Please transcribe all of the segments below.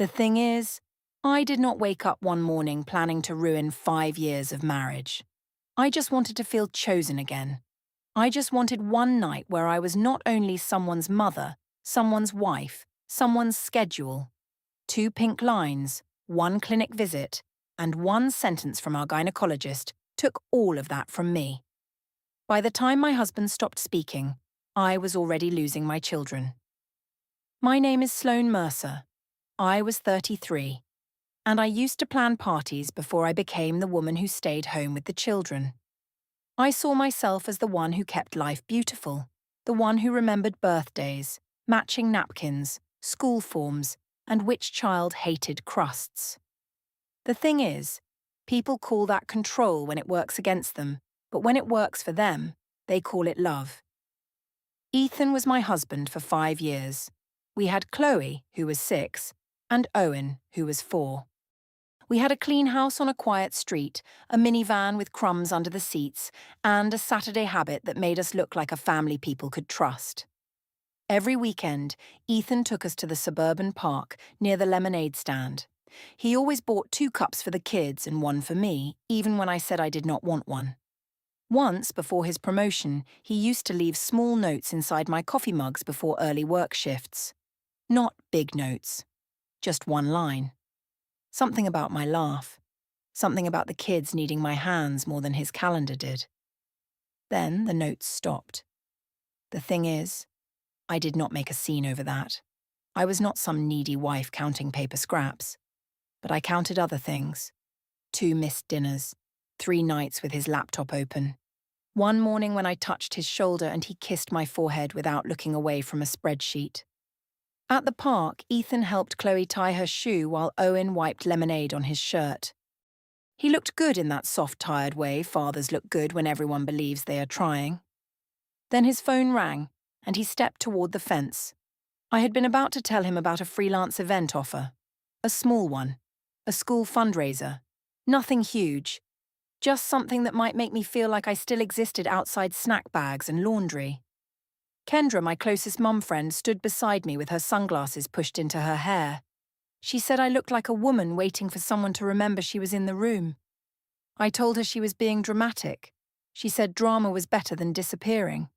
The thing is, I did not wake up one morning planning to ruin 5 years of marriage. I just wanted to feel chosen again. I just wanted one night where I was not only someone's mother, someone's wife, someone's schedule. 2 pink lines, 1 clinic visit, and 1 sentence from our gynecologist took all of that from me. By the time my husband stopped speaking, I was already losing my children. My name is Sloane Mercer. I was 33, and I used to plan parties before I became the woman who stayed home with the children. I saw myself as the one who kept life beautiful, the one who remembered birthdays, matching napkins, school forms, and which child hated crusts. The thing is, people call that control when it works against them, but when it works for them, they call it love. Ethan was my husband for 5 years. We had Chloe, who was 6, and Owen, who was 4. We had a clean house on a quiet street, a minivan with crumbs under the seats, and a Saturday habit that made us look like a family people could trust. Every weekend, Ethan took us to the suburban park near the lemonade stand. He always bought 2 cups for the kids and 1 for me, even when I said I did not want one. Once, before his promotion, he used to leave small notes inside my coffee mugs before early work shifts. Not big notes, just 1 line. Something about my laugh. Something about the kids needing my hands more than his calendar did. Then the notes stopped. The thing is, I did not make a scene over that. I was not some needy wife counting paper scraps. But I counted other things. 2 missed dinners, 3 nights with his laptop open. One morning when I touched his shoulder and he kissed my forehead without looking away from a spreadsheet. At the park, Ethan helped Chloe tie her shoe while Owen wiped lemonade on his shirt. He looked good in that soft, tired way fathers look good when everyone believes they are trying. Then his phone rang, and he stepped toward the fence. I had been about to tell him about a freelance event offer. A small one. A school fundraiser. Nothing huge. Just something that might make me feel like I still existed outside snack bags and laundry. Kendra, my closest mum friend, stood beside me with her sunglasses pushed into her hair. She said I looked like a woman waiting for someone to remember she was in the room. I told her she was being dramatic. She said drama was better than disappearing.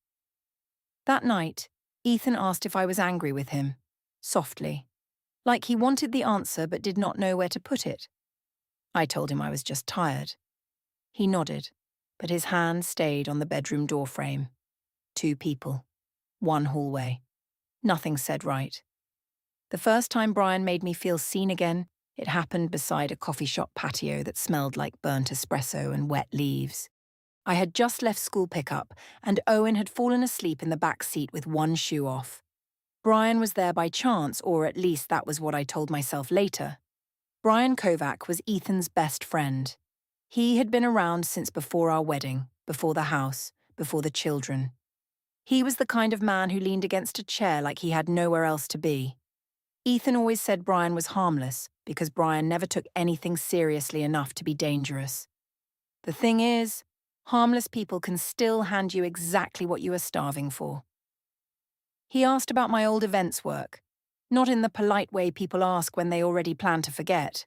That night, Ethan asked if I was angry with him, softly, like he wanted the answer but did not know where to put it. I told him I was just tired. He nodded, but his hand stayed on the bedroom doorframe. 2 people. 1 hallway. Nothing said right. The first time Brian made me feel seen again, it happened beside a coffee shop patio that smelled like burnt espresso and wet leaves. I had just left school pickup, and Owen had fallen asleep in the back seat with 1 shoe off. Brian was there by chance, or at least that was what I told myself later. Brian Kovac was Ethan's best friend. He had been around since before our wedding, before the house, before the children. He was the kind of man who leaned against a chair like he had nowhere else to be. Ethan always said Brian was harmless because Brian never took anything seriously enough to be dangerous. The thing is, harmless people can still hand you exactly what you are starving for. He asked about my old events work, not in the polite way people ask when they already plan to forget.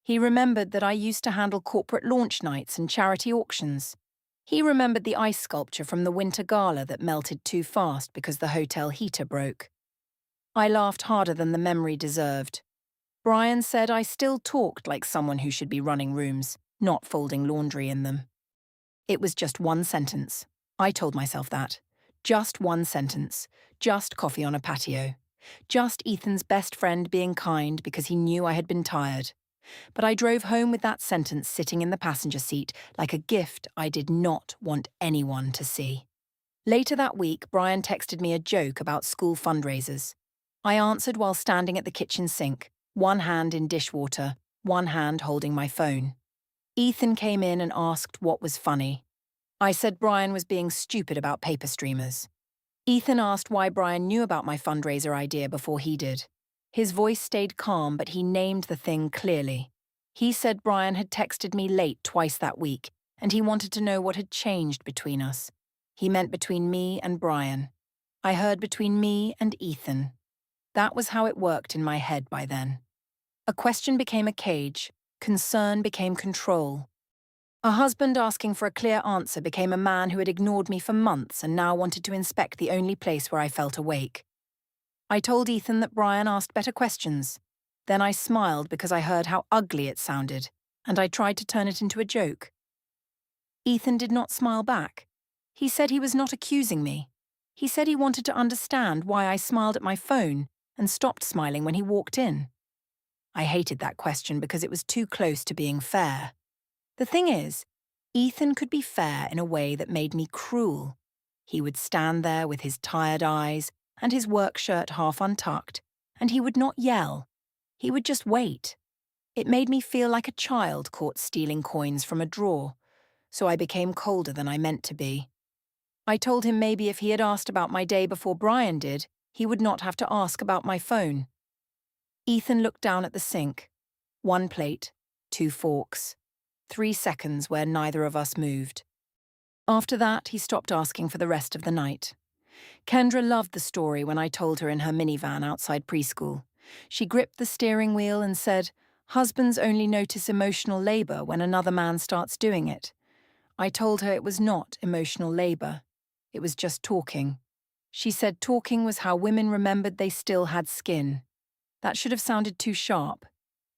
He remembered that I used to handle corporate launch nights and charity auctions. He remembered the ice sculpture from the winter gala that melted too fast because the hotel heater broke. I laughed harder than the memory deserved. Brian said I still talked like someone who should be running rooms, not folding laundry in them. It was just 1 sentence. I told myself that. Just 1 sentence. Just coffee on a patio. Just Ethan's best friend being kind because he knew I had been tired. But I drove home with that sentence sitting in the passenger seat like a gift I did not want anyone to see. Later that week, Brian texted me a joke about school fundraisers. I answered while standing at the kitchen sink, 1 hand in dishwater, 1 hand holding my phone. Ethan came in and asked what was funny. I said Brian was being stupid about paper streamers. Ethan asked why Brian knew about my fundraiser idea before he did. His voice stayed calm, but he named the thing clearly. He said Brian had texted me late twice that week, and he wanted to know what had changed between us. He meant between me and Brian. I heard between me and Ethan. That was how it worked in my head by then. A question became a cage. Concern became control. A husband asking for a clear answer became a man who had ignored me for months and now wanted to inspect the only place where I felt awake. I told Ethan that Brian asked better questions. Then I smiled because I heard how ugly it sounded, and I tried to turn it into a joke. Ethan did not smile back. He said he was not accusing me. He said he wanted to understand why I smiled at my phone and stopped smiling when he walked in. I hated that question because it was too close to being fair. The thing is, Ethan could be fair in a way that made me cruel. He would stand there with his tired eyes and his work shirt half untucked, and he would not yell. He would just wait. It made me feel like a child caught stealing coins from a drawer, so I became colder than I meant to be. I told him maybe if he had asked about my day before Brian did, he would not have to ask about my phone. Ethan looked down at the sink. 1 plate, 2 forks, 3 seconds where neither of us moved. After that, he stopped asking for the rest of the night. Kendra loved the story when I told her in her minivan outside preschool. She gripped the steering wheel and said, "Husbands only notice emotional labor when another man starts doing it." I told her it was not emotional labor. It was just talking. She said talking was how women remembered they still had skin. That should have sounded too sharp.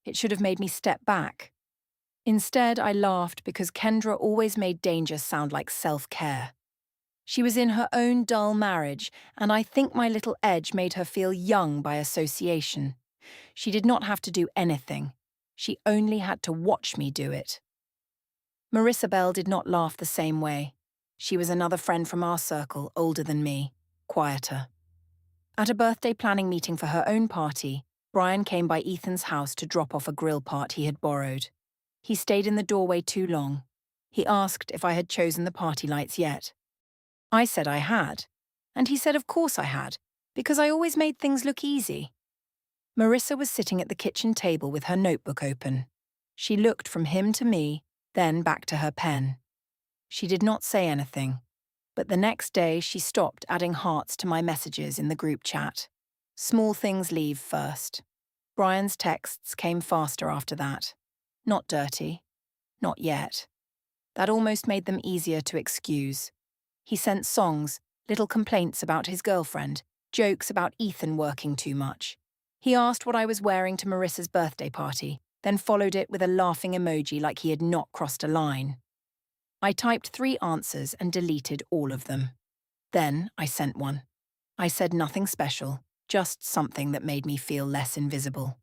It should have made me step back. Instead, I laughed because Kendra always made danger sound like self-care. She was in her own dull marriage, and I think my little edge made her feel young by association. She did not have to do anything. She only had to watch me do it. Marissa Bell did not laugh the same way. She was another friend from our circle, older than me, quieter. At a birthday planning meeting for her own party, Brian came by Ethan's house to drop off a grill part he had borrowed. He stayed in the doorway too long. He asked if I had chosen the party lights yet. I said I had, and he said of course I had, because I always made things look easy. Marissa was sitting at the kitchen table with her notebook open. She looked from him to me, then back to her pen. She did not say anything, but the next day she stopped adding hearts to my messages in the group chat. Small things leave first. Brian's texts came faster after that. Not dirty. Not yet. That almost made them easier to excuse. He sent songs, little complaints about his girlfriend, jokes about Ethan working too much. He asked what I was wearing to Marissa's birthday party, then followed it with a laughing emoji like he had not crossed a line. I typed 3 answers and deleted all of them. Then I sent one. I said nothing special, just something that made me feel less invisible.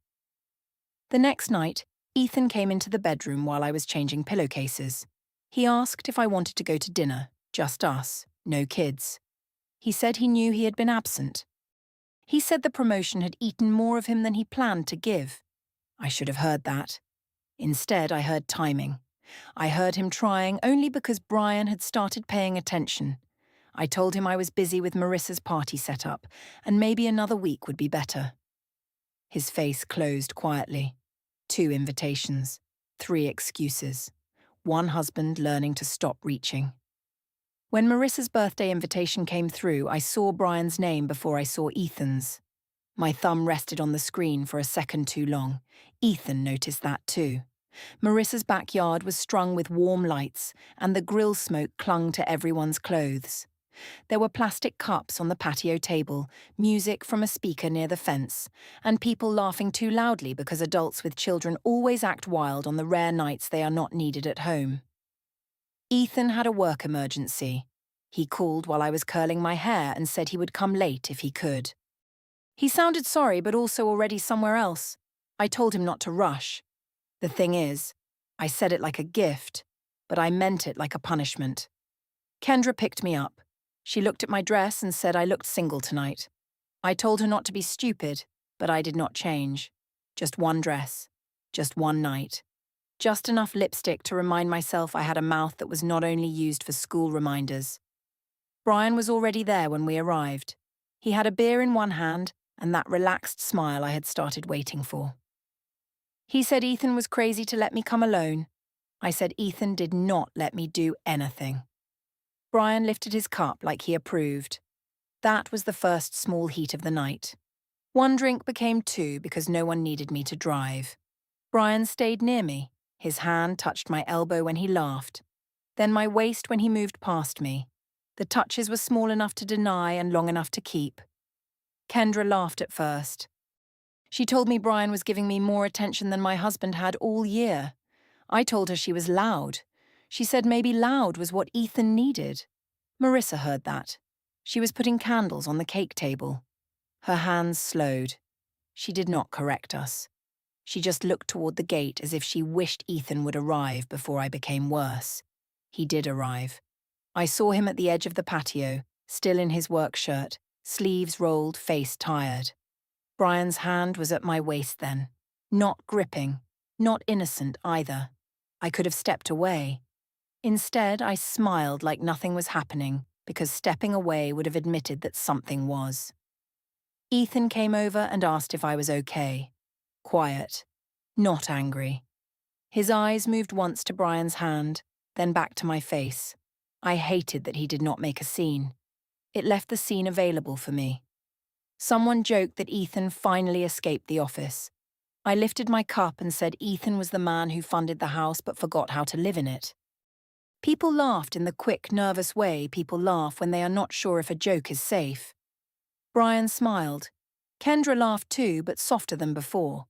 The next night, Ethan came into the bedroom while I was changing pillowcases. He asked if I wanted to go to dinner, just us, no kids. He said he knew he had been absent. He said the promotion had eaten more of him than he planned to give. I should have heard that. Instead, I heard timing. I heard him trying only because Brian had started paying attention. I told him I was busy with Marissa's party setup, and maybe another week would be better. His face closed quietly. 2 invitations, 3 excuses. 1 husband learning to stop reaching. When Marissa's birthday invitation came through, I saw Brian's name before I saw Ethan's. My thumb rested on the screen for a second too long. Ethan noticed that too. Marissa's backyard was strung with warm lights, and the grill smoke clung to everyone's clothes. There were plastic cups on the patio table, music from a speaker near the fence, and people laughing too loudly because adults with children always act wild on the rare nights they are not needed at home. Ethan had a work emergency. He called while I was curling my hair and said he would come late if he could. He sounded sorry but also already somewhere else. I told him not to rush. The thing is, I said it like a gift, but I meant it like a punishment. Kendra picked me up. She looked at my dress and said I looked single tonight. I told her not to be stupid, but I did not change. Just one dress. Just one night. Just enough lipstick to remind myself I had a mouth that was not only used for school reminders. Brian was already there when we arrived. He had a beer in one hand and that relaxed smile I had started waiting for. He said Ethan was crazy to let me come alone. I said Ethan did not let me do anything. Brian lifted his cup like he approved. That was the first small heat of the night. One drink became two because no one needed me to drive. Brian stayed near me. His hand touched my elbow when he laughed, then my waist when he moved past me. The touches were small enough to deny and long enough to keep. Kendra laughed at first. She told me Brian was giving me more attention than my husband had all year. I told her she was loud. She said maybe loud was what Ethan needed. Marissa heard that. She was putting candles on the cake table. Her hands slowed. She did not correct us. She just looked toward the gate as if she wished Ethan would arrive before I became worse. He did arrive. I saw him at the edge of the patio, still in his work shirt, sleeves rolled, face tired. Brian's hand was at my waist then. Not gripping, not innocent either. I could have stepped away. Instead, I smiled like nothing was happening, because stepping away would have admitted that something was. Ethan came over and asked if I was okay. Quiet, not angry. His eyes moved once to Brian's hand, then back to my face. I hated that he did not make a scene. It left the scene available for me. Someone joked that Ethan finally escaped the office. I lifted my cup and said Ethan was the man who funded the house but forgot how to live in it. People laughed in the quick, nervous way people laugh when they are not sure if a joke is safe. Brian smiled. Kendra laughed too, but softer than before.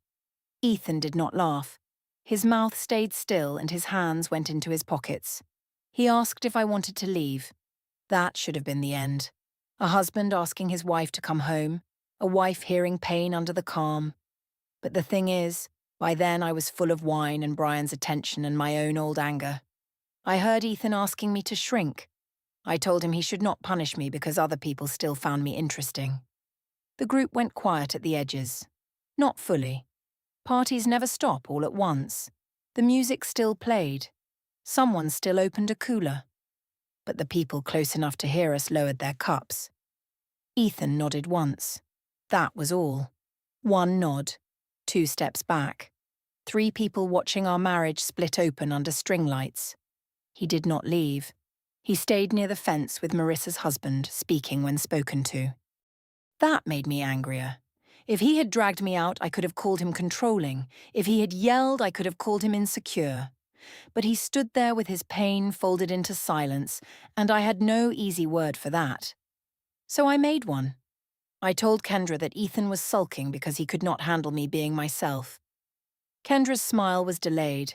Ethan did not laugh. His mouth stayed still and his hands went into his pockets. He asked if I wanted to leave. That should have been the end. A husband asking his wife to come home, a wife hearing pain under the calm. But the thing is, by then I was full of wine and Brian's attention and my own old anger. I heard Ethan asking me to shrink. I told him he should not punish me because other people still found me interesting. The group went quiet at the edges. Not fully. Parties never stop all at once. The music still played. Someone still opened a cooler. But the people close enough to hear us lowered their cups. Ethan nodded once. That was all. One nod. 2 steps back. 3 people watching our marriage split open under string lights. He did not leave. He stayed near the fence with Marissa's husband, speaking when spoken to. That made me angrier. If he had dragged me out, I could have called him controlling. If he had yelled, I could have called him insecure. But he stood there with his pain folded into silence, and I had no easy word for that. So I made one. I told Kendra that Ethan was sulking because he could not handle me being myself. Kendra's smile was delayed.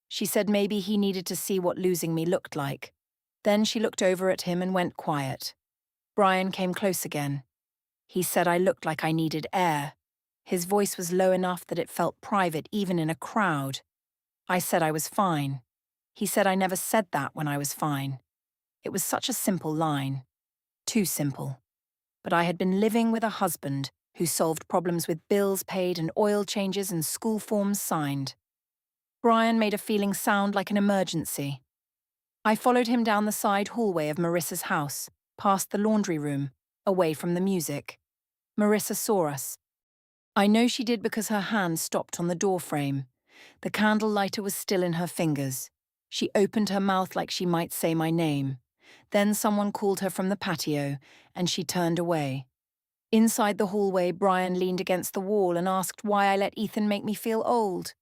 She said maybe he needed to see what losing me looked like. Then she looked over at him and went quiet. Brian came close again. He said I looked like I needed air. His voice was low enough that it felt private even in a crowd. I said I was fine. He said I never said that when I was fine. It was such a simple line. Too simple. But I had been living with a husband who solved problems with bills paid and oil changes and school forms signed. Brian made a feeling sound like an emergency. I followed him down the side hallway of Marissa's house, past the laundry room, away from the music. Marissa saw us. I know she did because her hand stopped on the door frame. The candle lighter was still in her fingers. She opened her mouth like she might say my name. Then someone called her from the patio, and she turned away. Inside the hallway, Brian leaned against the wall and asked why I let Ethan make me feel old.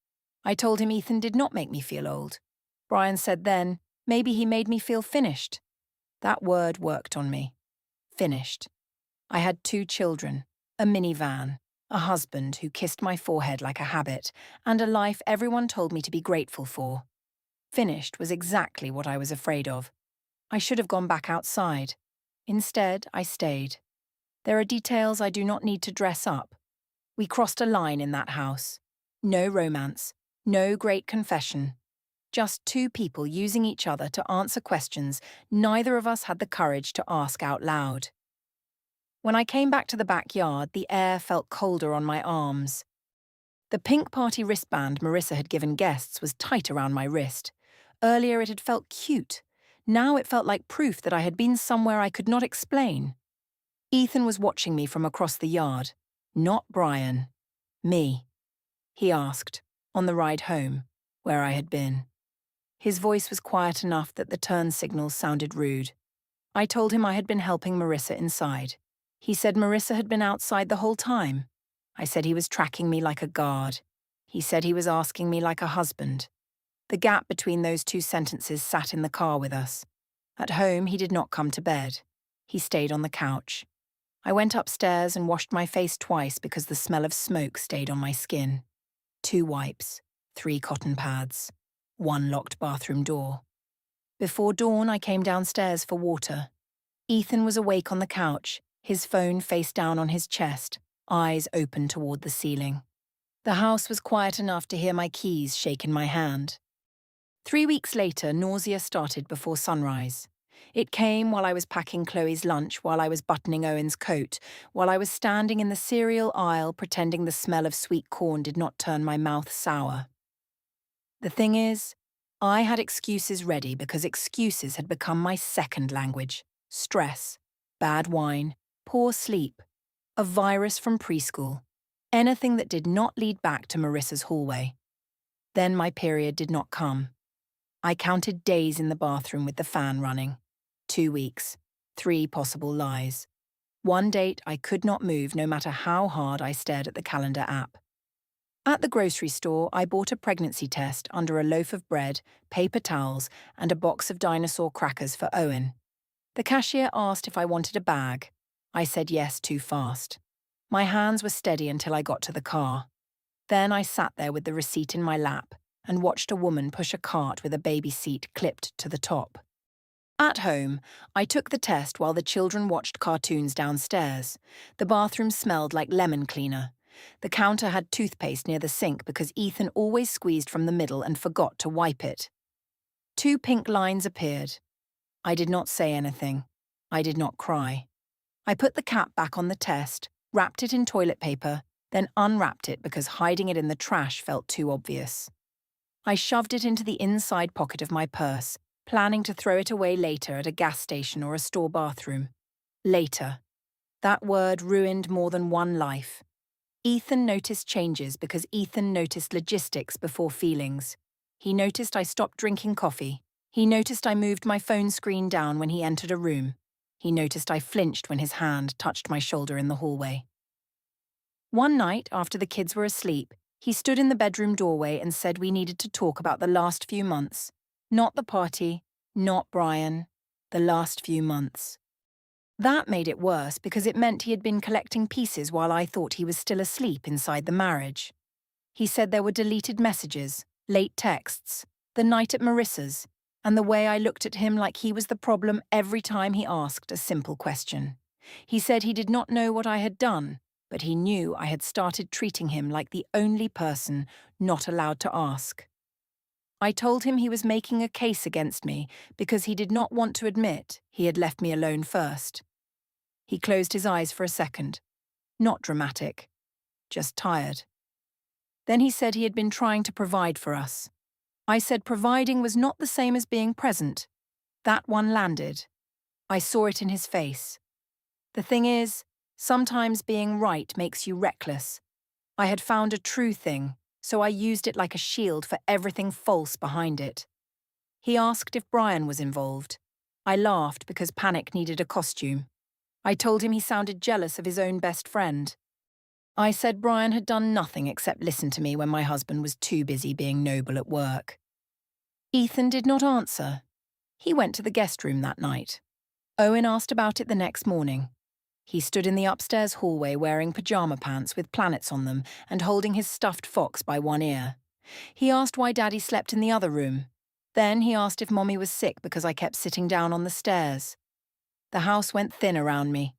I told him Ethan did not make me feel old. Brian said then, maybe he made me feel finished. That word worked on me. Finished. I had 2 children, a minivan, a husband who kissed my forehead like a habit, and a life everyone told me to be grateful for. Finished was exactly what I was afraid of. I should have gone back outside. Instead, I stayed. There are details I do not need to dress up. We crossed a line in that house. No romance, no great confession. Just 2 people using each other to answer questions neither of us had the courage to ask out loud. When I came back to the backyard, the air felt colder on my arms. The pink party wristband Marissa had given guests was tight around my wrist. Earlier it had felt cute. Now it felt like proof that I had been somewhere I could not explain. Ethan was watching me from across the yard. Not Brian. Me. He asked, on the ride home, where I had been. His voice was quiet enough that the turn signals sounded rude. I told him I had been helping Marissa inside. He said Marissa had been outside the whole time. I said he was tracking me like a guard. He said he was asking me like a husband. The gap between those two sentences sat in the car with us. At home, he did not come to bed. He stayed on the couch. I went upstairs and washed my face twice because the smell of smoke stayed on my skin. 2 wipes, 3 cotton pads, 1 locked bathroom door. Before dawn, I came downstairs for water. Ethan was awake on the couch, his phone face down on his chest, eyes open toward the ceiling. The house was quiet enough to hear my keys shake in my hand. 3 weeks later, nausea started before sunrise. It came while I was packing Chloe's lunch, while I was buttoning Owen's coat, while I was standing in the cereal aisle pretending the smell of sweet corn did not turn my mouth sour. The thing is, I had excuses ready because excuses had become my second language. Stress, bad wine, poor sleep, a virus from preschool, anything that did not lead back to Marissa's hallway. Then my period did not come. I counted days in the bathroom with the fan running. 2 weeks, 3 possible lies. 1 date I could not move no matter how hard I stared at the calendar app. At the grocery store, I bought a pregnancy test under a loaf of bread, paper towels, and a box of dinosaur crackers for Owen. The cashier asked if I wanted a bag. I said yes too fast. My hands were steady until I got to the car. Then I sat there with the receipt in my lap and watched a woman push a cart with a baby seat clipped to the top. At home, I took the test while the children watched cartoons downstairs. The bathroom smelled like lemon cleaner. The counter had toothpaste near the sink because Ethan always squeezed from the middle and forgot to wipe it. 2 pink lines appeared. I did not say anything. I did not cry. I put the cap back on the test, wrapped it in toilet paper, then unwrapped it because hiding it in the trash felt too obvious. I shoved it into the inside pocket of my purse, planning to throw it away later at a gas station or a store bathroom. Later. That word ruined more than one life. Ethan noticed changes because Ethan noticed logistics before feelings. He noticed I stopped drinking coffee. He noticed I moved my phone screen down when he entered a room. He noticed I flinched when his hand touched my shoulder in the hallway. One night, after the kids were asleep, he stood in the bedroom doorway and said we needed to talk about the last few months. Not the party, not Brian, the last few months. That made it worse because it meant he had been collecting pieces while I thought he was still asleep inside the marriage. He said there were deleted messages, late texts, the night at Marissa's, and the way I looked at him like he was the problem every time he asked a simple question. He said he did not know what I had done, but he knew I had started treating him like the only person not allowed to ask. I told him he was making a case against me because he did not want to admit he had left me alone first. He closed his eyes for a second. Not dramatic, just tired. Then he said he had been trying to provide for us. I said providing was not the same as being present. That one landed. I saw it in his face. The thing is, sometimes being right makes you reckless. I had found a true thing, so I used it like a shield for everything false behind it. He asked if Brian was involved. I laughed because panic needed a costume. I told him he sounded jealous of his own best friend. I said Brian had done nothing except listen to me when my husband was too busy being noble at work. Ethan did not answer. He went to the guest room that night. Owen asked about it the next morning. He stood in the upstairs hallway wearing pajama pants with planets on them and holding his stuffed fox by one ear. He asked why Daddy slept in the other room. Then he asked if Mommy was sick because I kept sitting down on the stairs. The house went thin around me.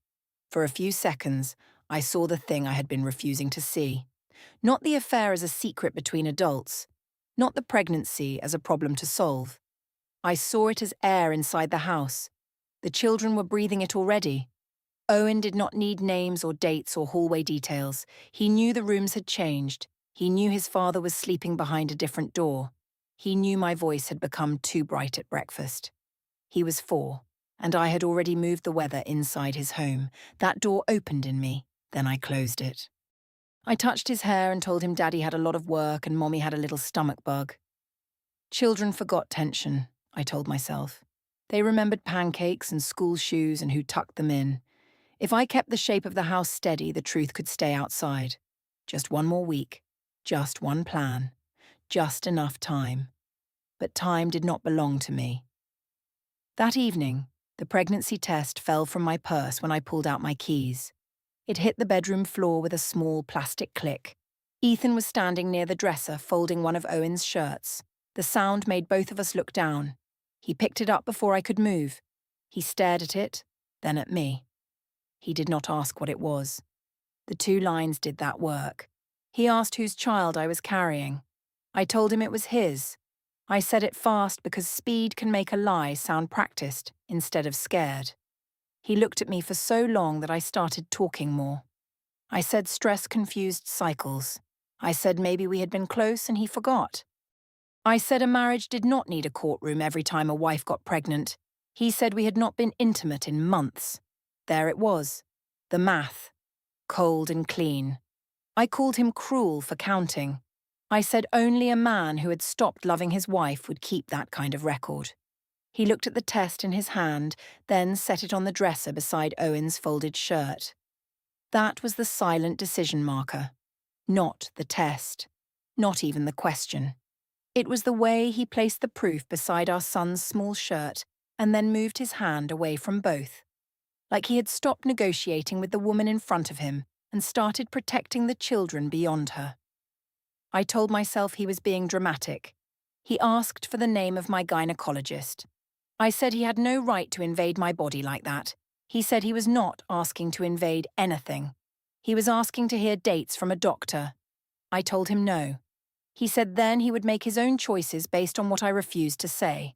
For a few seconds, I saw the thing I had been refusing to see. Not the affair as a secret between adults. Not the pregnancy as a problem to solve. I saw it as air inside the house. The children were breathing it already. Owen did not need names or dates or hallway details. He knew the rooms had changed. He knew his father was sleeping behind a different door. He knew my voice had become too bright at breakfast. He was 4, and I had already moved the weather inside his home. That door opened in me, then I closed it. I touched his hair and told him Daddy had a lot of work and Mommy had a little stomach bug. Children forgot tension, I told myself. They remembered pancakes and school shoes and who tucked them in. If I kept the shape of the house steady, the truth could stay outside. Just one more week. Just one plan. Just enough time. But time did not belong to me. That evening, the pregnancy test fell from my purse when I pulled out my keys. It hit the bedroom floor with a small plastic click. Ethan was standing near the dresser folding one of Owen's shirts. The sound made both of us look down. He picked it up before I could move. He stared at it, then at me. He did not ask what it was. The 2 lines did that work. He asked whose child I was carrying. I told him it was his. I said it fast because speed can make a lie sound practiced instead of scared. He looked at me for so long that I started talking more. I said stress-confused cycles. I said maybe we had been close and he forgot. I said a marriage did not need a courtroom every time a wife got pregnant. He said we had not been intimate in months. There it was. The math. Cold and clean. I called him cruel for counting. I said only a man who had stopped loving his wife would keep that kind of record. He looked at the test in his hand, then set it on the dresser beside Owen's folded shirt. That was the silent decision marker. Not the test. Not even the question. It was the way he placed the proof beside our son's small shirt and then moved his hand away from both. Like he had stopped negotiating with the woman in front of him and started protecting the children beyond her. I told myself he was being dramatic. He asked for the name of my gynecologist. I said he had no right to invade my body like that. He said he was not asking to invade anything. He was asking to hear dates from a doctor. I told him no. He said then he would make his own choices based on what I refused to say.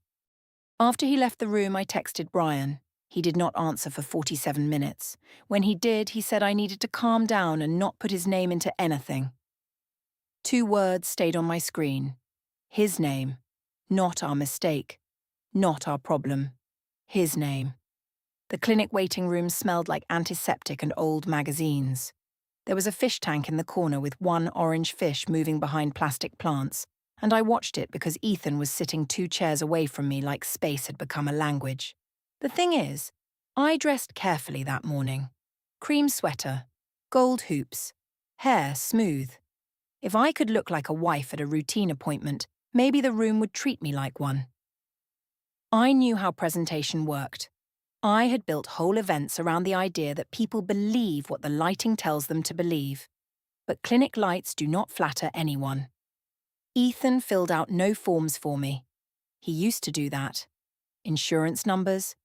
After he left the room, I texted Brian. He did not answer for 47 minutes. When he did, he said I needed to calm down and not put his name into anything. 2 words stayed on my screen. His name. Not our mistake. Not our problem. His name. The clinic waiting room smelled like antiseptic and old magazines. There was a fish tank in the corner with 1 orange fish moving behind plastic plants, and I watched it because Ethan was sitting 2 chairs away from me like space had become a language. The thing is, I dressed carefully that morning. Cream sweater, gold hoops, hair smooth. If I could look like a wife at a routine appointment, maybe the room would treat me like one. I knew how presentation worked. I had built whole events around the idea that people believe what the lighting tells them to believe. But clinic lights do not flatter anyone. Ethan filled out no forms for me. He used to do that. Insurance numbers,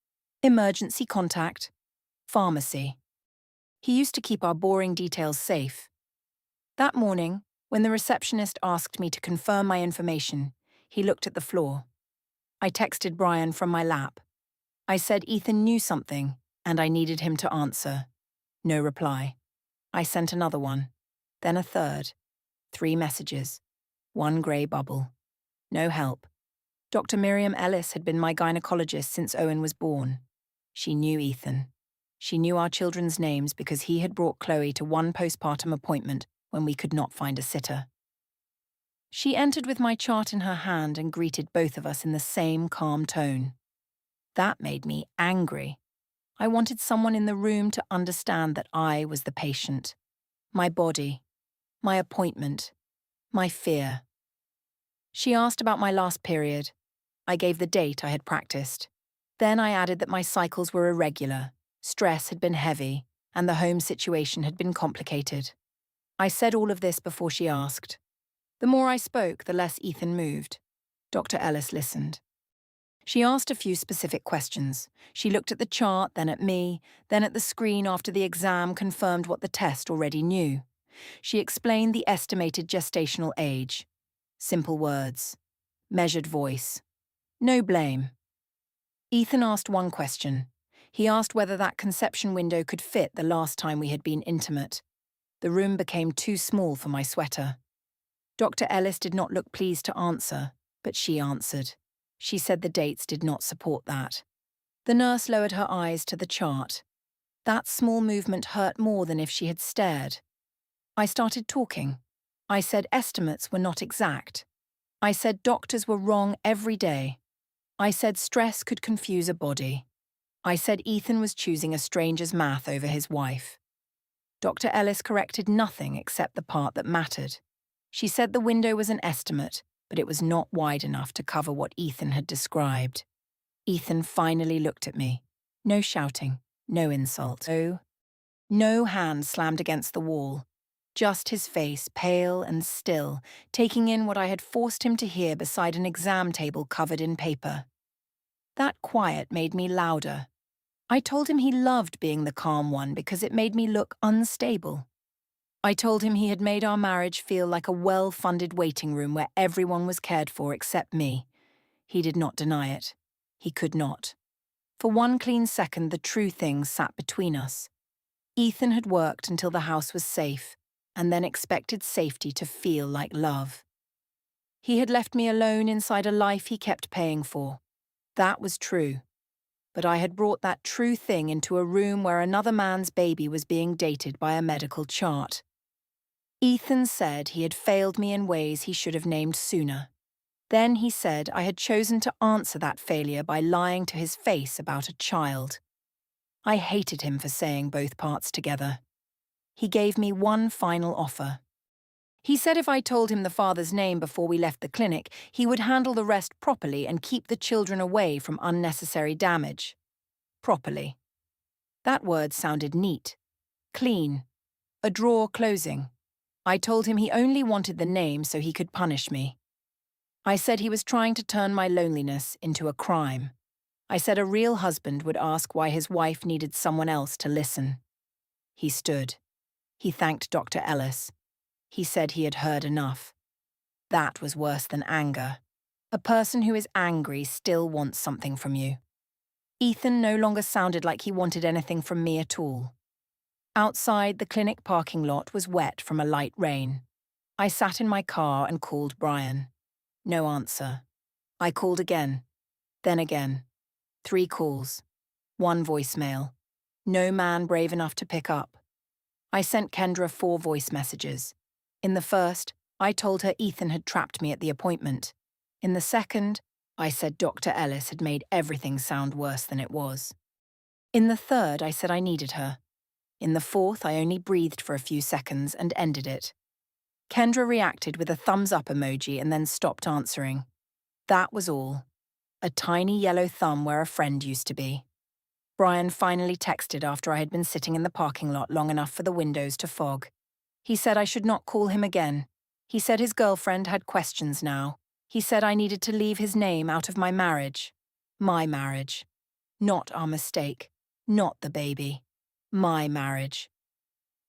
emergency contact, pharmacy. He used to keep our boring details safe. That morning, when the receptionist asked me to confirm my information, he looked at the floor. I texted Brian from my lap. I said Ethan knew something, and I needed him to answer. No reply. I sent another one, then a third. 3 messages. 1 grey bubble. No help. Dr. Miriam Ellis had been my gynecologist since Owen was born. She knew Ethan. She knew our children's names because he had brought Chloe to 1 postpartum appointment when we could not find a sitter. She entered with my chart in her hand and greeted both of us in the same calm tone. That made me angry. I wanted someone in the room to understand that I was the patient. My body. My appointment. My fear. She asked about my last period. I gave the date I had practiced. Then I added that my cycles were irregular, stress had been heavy, and the home situation had been complicated. I said all of this before she asked. The more I spoke, the less Ethan moved. Dr. Ellis listened. She asked a few specific questions. She looked at the chart, then at me, then at the screen after the exam confirmed what the test already knew. She explained the estimated gestational age. Simple words. Measured voice. No blame. Ethan asked one question. He asked whether that conception window could fit the last time we had been intimate. The room became too small for my sweater. Dr. Ellis did not look pleased to answer, but she answered. She said the dates did not support that. The nurse lowered her eyes to the chart. That small movement hurt more than if she had stared. I started talking. I said estimates were not exact. I said doctors were wrong every day. I said stress could confuse a body. I said Ethan was choosing a stranger's math over his wife. Dr. Ellis corrected nothing except the part that mattered. She said the window was an estimate, but it was not wide enough to cover what Ethan had described. Ethan finally looked at me. No shouting, no insult. No hand slammed against the wall. Just his face, pale and still, taking in what I had forced him to hear beside an exam table covered in paper. That quiet made me louder. I told him he loved being the calm one because it made me look unstable. I told him he had made our marriage feel like a well-funded waiting room where everyone was cared for except me. He did not deny it. He could not. For one clean second, the true thing sat between us. Ethan had worked until the house was safe, and then expected safety to feel like love. He had left me alone inside a life he kept paying for. That was true. But I had brought that true thing into a room where another man's baby was being dated by a medical chart. Ethan said he had failed me in ways he should have named sooner. Then he said I had chosen to answer that failure by lying to his face about a child. I hated him for saying both parts together. He gave me one final offer. He said if I told him the father's name before we left the clinic, he would handle the rest properly and keep the children away from unnecessary damage. Properly. That word sounded neat. Clean. A drawer closing. I told him he only wanted the name so he could punish me. I said he was trying to turn my loneliness into a crime. I said a real husband would ask why his wife needed someone else to listen. He stood. He thanked Dr. Ellis. He said he had heard enough. That was worse than anger. A person who is angry still wants something from you. Ethan no longer sounded like he wanted anything from me at all. Outside, the clinic parking lot was wet from a light rain. I sat in my car and called Brian. No answer. I called again. Then again. 3 calls. 1 voicemail. No man brave enough to pick up. I sent Kendra 4 voice messages. In the first, I told her Ethan had trapped me at the appointment. In the second, I said Dr. Ellis had made everything sound worse than it was. In the third, I said I needed her. In the fourth, I only breathed for a few seconds and ended it. Kendra reacted with a thumbs-up emoji and then stopped answering. That was all. A tiny yellow thumb where a friend used to be. Brian finally texted after I had been sitting in the parking lot long enough for the windows to fog. He said I should not call him again. He said his girlfriend had questions now. He said I needed to leave his name out of my marriage. My marriage. Not our mistake. Not the baby. My marriage.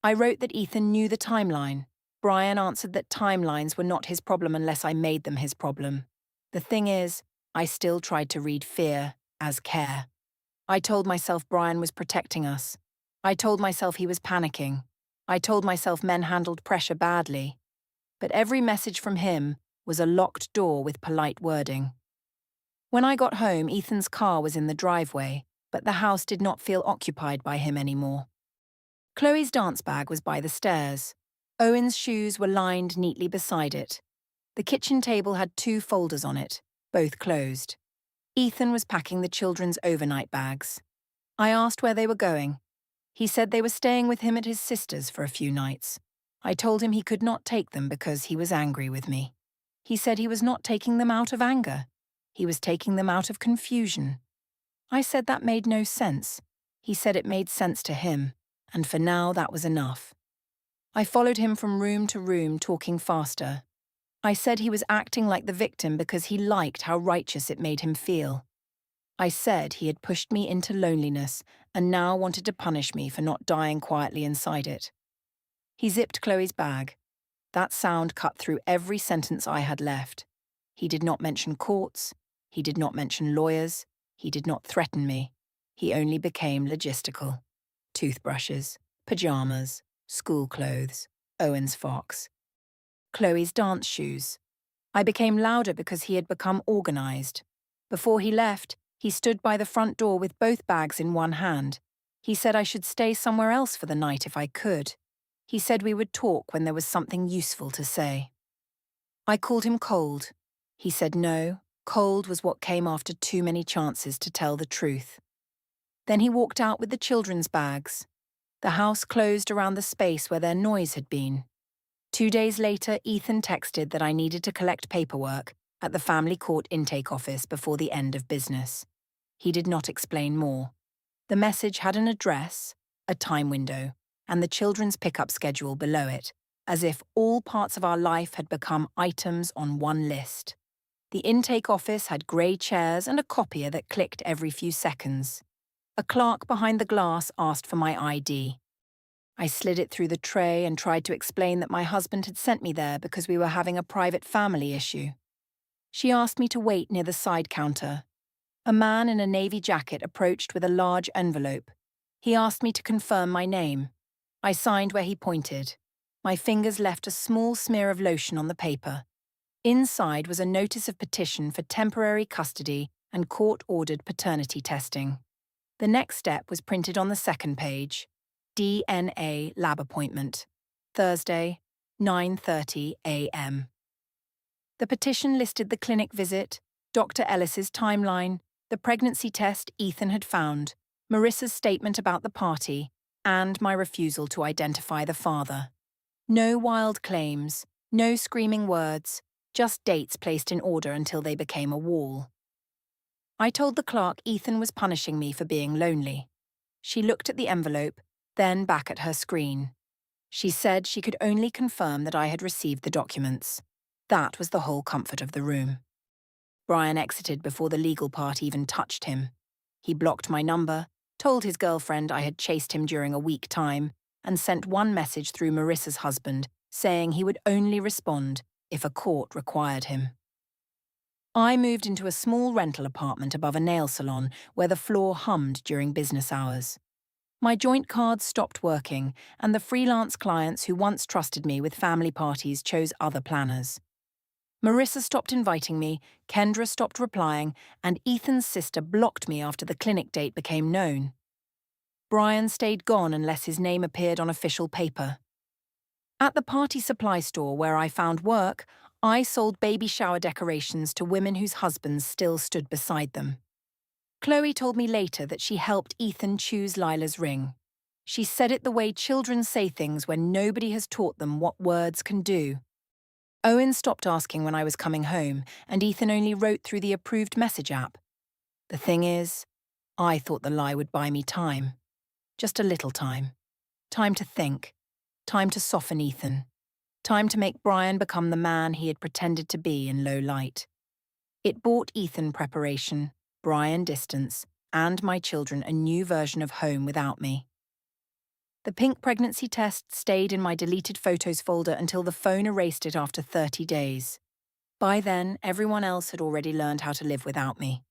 I wrote that Ethan knew the timeline. Brian answered that timelines were not his problem unless I made them his problem. The thing is, I still tried to read fear as care. I told myself Brian was protecting us. I told myself he was panicking. I told myself men handled pressure badly. But every message from him was a locked door with polite wording. When I got home, Ethan's car was in the driveway, but the house did not feel occupied by him anymore. Chloe's dance bag was by the stairs. Owen's shoes were lined neatly beside it. The kitchen table had 2 folders on it, both closed. Ethan was packing the children's overnight bags. I asked where they were going. He said they were staying with him at his sister's for a few nights. I told him he could not take them because he was angry with me. He said he was not taking them out of anger. He was taking them out of confusion. I said that made no sense. He said it made sense to him, and for now that was enough. I followed him from room to room, talking faster. I said he was acting like the victim because he liked how righteous it made him feel. I said he had pushed me into loneliness and now wanted to punish me for not dying quietly inside it. He zipped Chloe's bag. That sound cut through every sentence I had left. He did not mention courts. He did not mention lawyers. He did not threaten me. He only became logistical. Toothbrushes, pajamas, school clothes, Owen's fox. Chloe's dance shoes. I became louder because he had become organized. Before he left, he stood by the front door with both bags in one hand. He said I should stay somewhere else for the night if I could. He said we would talk when there was something useful to say. I called him cold. He said no, cold was what came after too many chances to tell the truth. Then he walked out with the children's bags. The house closed around the space where their noise had been. 2 days later, Ethan texted that I needed to collect paperwork at the family court intake office before the end of business. He did not explain more. The message had an address, a time window, and the children's pickup schedule below it, as if all parts of our life had become items on one list. The intake office had grey chairs and a copier that clicked every few seconds. A clerk behind the glass asked for my ID. I slid it through the tray and tried to explain that my husband had sent me there because we were having a private family issue. She asked me to wait near the side counter. A man in a navy jacket approached with a large envelope. He asked me to confirm my name. I signed where he pointed. My fingers left a small smear of lotion on the paper. Inside was a notice of petition for temporary custody and court-ordered paternity testing. The next step was printed on the second page. DNA lab appointment. Thursday, 9:30 a.m. The petition listed the clinic visit, Dr. Ellis's timeline, the pregnancy test Ethan had found, Marissa's statement about the party, and my refusal to identify the father. No wild claims, no screaming words, just dates placed in order until they became a wall. I told the clerk Ethan was punishing me for being lonely. She looked at the envelope, then back at her screen. She said she could only confirm that I had received the documents. That was the whole comfort of the room. Brian exited before the legal part even touched him. He blocked my number, told his girlfriend I had chased him during a weak time, and sent one message through Marissa's husband saying he would only respond if a court required him. I moved into a small rental apartment above a nail salon where the floor hummed during business hours. My joint cards stopped working, and the freelance clients who once trusted me with family parties chose other planners. Marissa stopped inviting me, Kendra stopped replying, and Ethan's sister blocked me after the clinic date became known. Brian stayed gone unless his name appeared on official paper. At the party supply store where I found work, I sold baby shower decorations to women whose husbands still stood beside them. Chloe told me later that she helped Ethan choose Lila's ring. She said it the way children say things when nobody has taught them what words can do. Owen stopped asking when I was coming home, and Ethan only wrote through the approved message app. The thing is, I thought the lie would buy me time. Just a little time. Time to think. Time to soften Ethan. Time to make Brian become the man he had pretended to be in low light. It bought Ethan preparation, Brian distance, and my children a new version of home without me. The pink pregnancy test stayed in my deleted photos folder until the phone erased it after 30 days. By then, everyone else had already learned how to live without me.